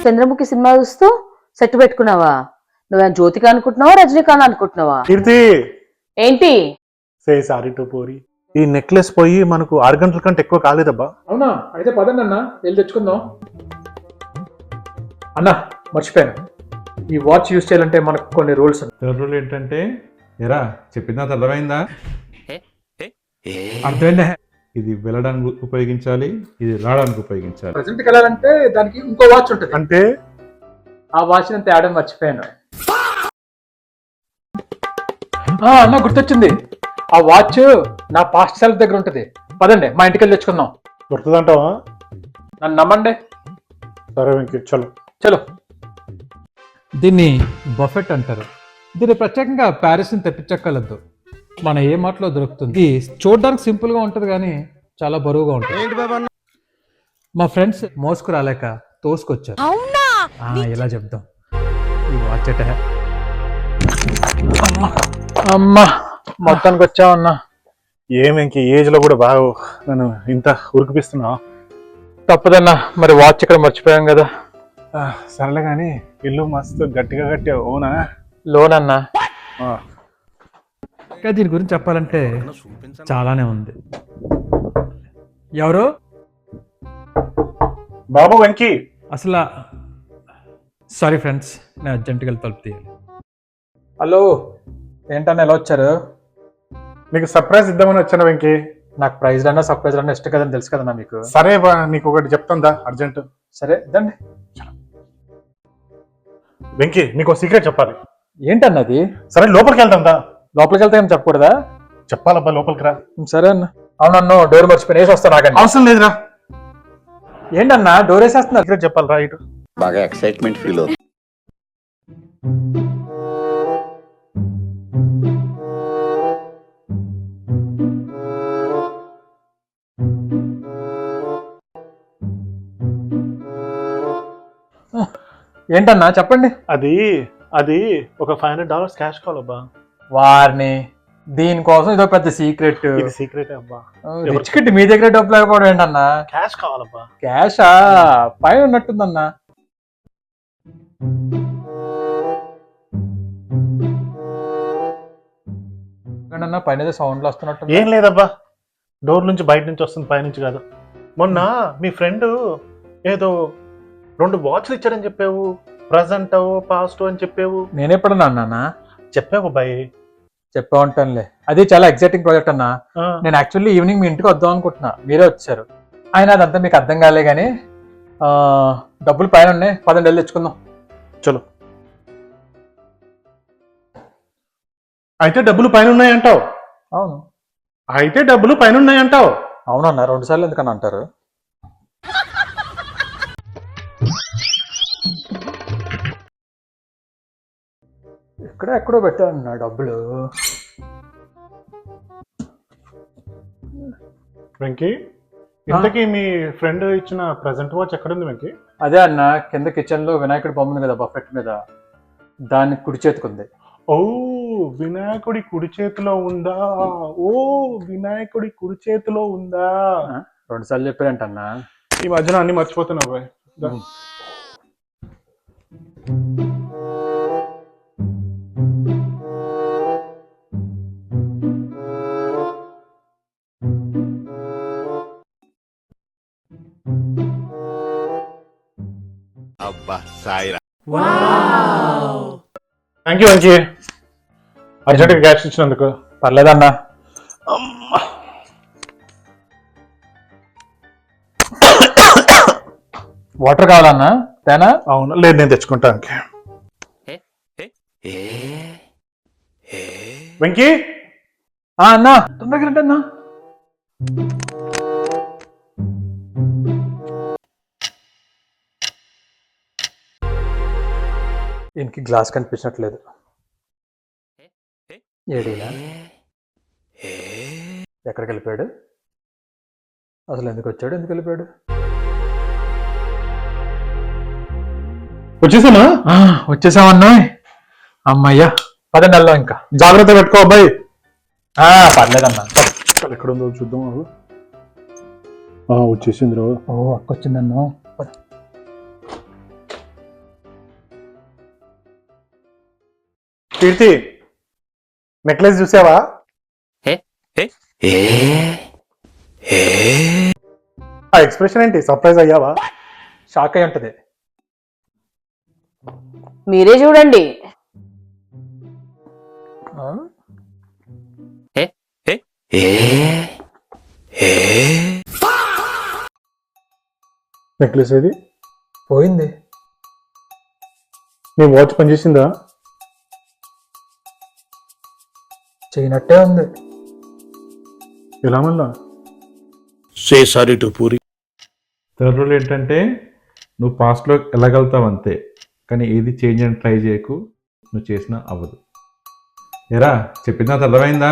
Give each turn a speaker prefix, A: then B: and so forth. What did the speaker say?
A: Chandramukhi cinema చూస్తూ set పెట్టుకున్నావా? నువ్వు జ్యోతిక అనుకుంటున్నావా, రజనీకాంత్ అనుకుంటున్నావా?
B: కీర్తి
A: ఏంటి?
B: సే సారీ టు పోరి. ఈ నెక్లెస్ పోయి మనకు 6 గంటల కంటే ఎక్కువ కాలేదబ్బా.
C: అవునా? అయితే పదండి అన్న, వెళ్ళి తెచ్చుకుందాం. అన్న మర్చిపోయాను, ఈ వాచ్ యూజ్ చేయాలంటే మనకు కొన్ని రూల్స్ ఉన్నాయి.
D: రూల్ ఏంటంటే ఎరా చెప్పిందా అర్థమైందా?
C: అర్థమైందా?
D: ఇది వెళ్ళడానికి ఉపయోగించాలి, ఇది రావడానికి ఉపయోగించాలి.
C: ప్రజెంట్కి వెళ్ళాలంటే దానికి ఇంకో వాచ్ ఉంటుంది.
B: అంటే
C: ఆ వాచ్ నేను తేడం మర్చిపోయాను. అన్న గుర్తొచ్చింది, ఆ వాచ్ నా పాస్ట్ సెల్ఫ్ దగ్గర ఉంటుంది. పదండి మా ఇంటికి వెళ్ళి తెచ్చుకుందాం.
B: దొరుకుతుందంటావా?
C: నన్ను నమ్మండి.
B: సరే వెంకీ, చలో
C: చలో. దీన్ని బఫెట్ అంటారు. దీన్ని ప్రత్యేకంగా ప్యారిస్ నుంచి తెప్పించక్కర్లేదు, మన ఏ మాటలో దొరుకుతుంది. ఇది చూడడానికి సింపుల్ గా ఉంటుంది కానీ చాలా బరువుగా ఉంటుంది. మా ఫ్రెండ్స్ మోసుకు రాలేక తోసుకొచ్చారు. ఇలా చెప్దాం. ఈ వాచ్ అమ్మా మొత్తానికి వచ్చావన్నా.
B: ఏం వెంకీ, ఏజ్ లో కూడా బాగా నన్ను ఇంత ఉరికిపిస్తున్నావు.
C: తప్పదన్నా, మరి వాచ్ ఇక్కడ మర్చిపోయాం కదా.
B: సరేలే కానీ ఇల్లు మస్తు గట్టిగా కట్టావు. అవునా?
C: లోన్ అన్నా. దీని గురించి చెప్పాలంటే చాలానే ఉంది. ఎవరు?
B: బాబు వెంకీ.
C: అసలు సారీ ఫ్రెండ్స్, నేను అర్జెంటుగా వెళ్ళి తలుపు తీయాలి. హలో, ఏంటన్నా ఎలా వచ్చారు?
B: నీకు సర్ప్రైజ్ ఇద్దామని వచ్చాను వెంకీ.
C: నాకు ప్రైజ్ అన్నా సర్ప్రైజ్ అన్నా ఇష్టం కదని తెలుసు కదన్నా మీకు.
B: సరే బా, నీకు ఒకటి చెప్తాందా అర్జెంట్.
C: సరే ఇద్దండి.
B: వెంకీ, నీకు సీక్రెట్ చెప్పాలి.
C: ఏంటన్నది?
B: సరే లోపలికి వెళ్తాందా?
C: లోపలికి వెళ్తే ఏం చెప్పకూడదా?
B: చెప్పాలబ్బా, లోపలికి రా.
C: సరే అన్న. అవునన్ను డోర్ మర్చిపోయి వేసి వస్తాను. ఆగండి.
B: అవసరం లేదురా.
C: ఏంటన్నా డోర్ వేసేస్తున్నారు?
B: సీక్రెట్ చెప్పాలి రా. ఇటు
E: బాగా ఎక్సైట్మెంట్ ఫీల్ అవుతుంది.
C: ఏంటన్నా చెప్పండి.
B: అది ఒక $500 క్యాష్ కావాలబ్బా.
C: వారిని దీనికోసం ఇదో పెద్ద సీక్రెట్.
B: ఇది సీక్రెట్ అబ్బా.
C: రిచ్కిట్ మీ దగ్గర డబ్బులు లేకపోవడం ఏంటన్నా?
B: క్యాష్ కావాలబ్బా.
C: క్యాషా? పైన ఉన్నట్టుందన్నా. అన్నా పైన సౌండ్లు వస్తున్నట్టు.
B: ఏం లేదబ్బా, డోర్ నుంచి బయట నుంచి వస్తుంది, పైనుంచి కాదు. మొన్న మీ ఫ్రెండ్ ఏదో 2 వాచ్లు ఇచ్చాడని చెప్పావు. ప్రజెంట్ పాస్ట్ అని చెప్పావు.
C: నేనెప్పుడన్నా అన్నానా?
B: చెప్పావు బాయ్.
C: చెప్పా ఉంటానులే. అది చాలా ఎక్సైటింగ్ ప్రాజెక్ట్ అన్నా. నేను యాక్చువల్లీ ఈవినింగ్ మీ ఇంటికి వద్దాం అనుకుంటున్నా, మీరే వచ్చారు. ఆయన అదంతా మీకు అర్థం కాలే కానీ డబ్బులు పైన ఉన్నాయి, 10 నెలలు తెచ్చుకుందాం.
B: చలో. అయితే డబ్బులు పైన ఉన్నాయంటావు?
C: అవును.
B: అయితే డబ్బులు పైన ఉన్నాయంటావు?
C: అవునన్నా. 2 సార్లు ఎందుకన్నా అంటారు? ఎక్కడో పెట్టానన్నా డబ్బులు.
B: వెంకీ, ఇంతకీ మీ ఫ్రెండ్ ఇచ్చిన ప్రెజెంట్ వాచ్ ఎక్కడుంది వెంకీ?
C: అదే అన్న, కింద కిచెన్ లో వినాయకుడి బొమ్మ ఉంది కదా బఫెట్ మీద, దాన్ని కుడి చేతికుంది.
B: ఓ, వినాయకుడి కుడి చేతిలో ఉందా? ఓ, వినాయకుడి కుడి చేతిలో ఉందా?
C: 2 సార్లు చెప్పారంటన్నా.
B: ఈ మధ్యన అన్ని మర్చిపోతున్నావు బాయ్.
E: అబ్బా సాయిరా.
B: థ్యాంక్ యూ వెంకీ, అర్జెంట్గా క్యాష్ ఇచ్చినందుకు.
C: పర్లేదన్నా. వాటర్ కావాలన్నా? తేనా?
B: అవును, లేదు నేను తెచ్చుకుంటాను. వెంకీ
C: అన్నా తొందరగా రండి అన్నా. ఈయనకి గ్లాస్ కనిపించట్లేదు. ఏడీనా ఎక్కడికి వెళ్ళిపోయాడు? అసలు ఎందుకు వచ్చాడు, ఎందుకు వెళ్ళిపోయాడు? వచ్చేసామన్నా. అమ్మయ్యా, 10 నెలలో ఇంకా
B: జాగ్రత్త పెట్టుకో అబ్బాయి.
C: పర్లేదన్నా.
B: ఎక్కడ ఉందో చూద్దాం. వచ్చేసింది రో.
C: ఓ అక్క వచ్చిందన్నా.
B: కీర్తి నెక్లెస్ చూసావా? ఆ ఎక్స్ప్రెషన్ ఏంటి? సర్ప్రైజ్ అయ్యావా?
C: షాక్ అయి ఉంటది.
A: మీరే చూడండి.
B: నెక్లెస్ ఏది?
C: పోయింది.
B: నీ వాచ్ పనిచేసిందా?
C: చేయనట్టే ఉంది.
B: ఎలా మళ్ళా?
E: Say sorry to puri.
D: Third rule ఏంటంటే నువ్వు పాస్ట్లో వెళ్ళగలుగుతావు అంతే, కానీ ఏది చేంజ్ అని ట్రై చేయకు, నువ్వు చేసినా అవ్వదు. ఎరా చెప్పిందా అర్థమైందా?